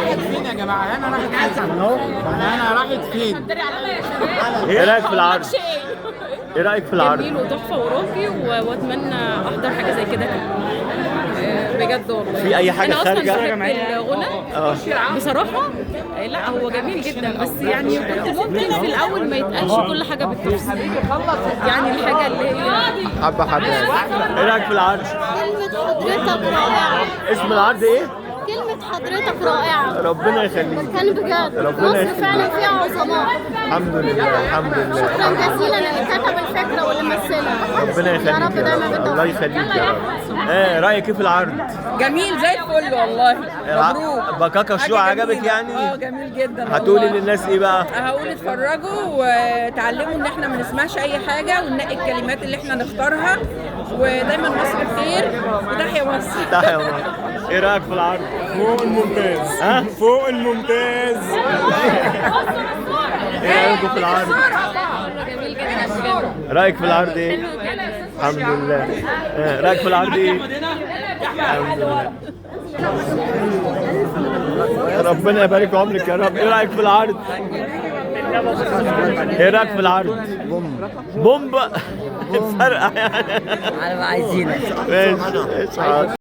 راحت فين يا جماعه؟ هنا راحت فين؟ هنا راحت فين؟ ايه رايك في العرض؟ ايه رايك في العرض؟ جميل وتحفه وراقي واتمنى احضر حاجه زي كده بجد والله. في اي حاجه انا اصلا خارجه؟ بحب الغنى بصراحه. لا هو جميل جدا، بس يعني كنت ممكن في الاول ما يتقالش كل حاجه بالتفصيل، يعني الحاجه اللي هي حبه ايه رايك في العرض؟ كلمة حضرتك رائعة. اسم العرض ايه؟ كلمة حضرتك رائعة. ربنا يخليك. كان بجد ربنا مصر يخليك. فعلا فيها عظماء. الحمد لله الحمد لله. شكرا جزيلا اللي كتب الفكرة واللي مثلها. ربنا يخليك يا رب دايما الله بالتوفيق. يخليك يا رب. رايك ايه في العرض؟ جميل زي الفل والله. مبروك. بكاكا شو حاجة عجبك جميلة. يعني؟ جميل جدا. هتقولي والله. للناس ايه بقى؟ هقول اتفرجوا وتعلموا ان احنا ما نسمعش اي حاجه وننقي الكلمات اللي احنا نختارها، ودايما مصر بخير وتحيا مصر. تحيا مصر. ايه رايك في العرض؟ فوق الممتاز. فوق الممتاز. ايه رايكم في العرض؟ جميل جدا بجد. رايك في العرض ايه؟ الحمد لله. رايك في العرض ايه؟ الحمد لله. ربنا يبارك في عمرك يا رب. ايه رايك في العرض؟ ايه رايك في العرض؟ بومبا. فرقه يعني. على ما عايزينك. ماشي.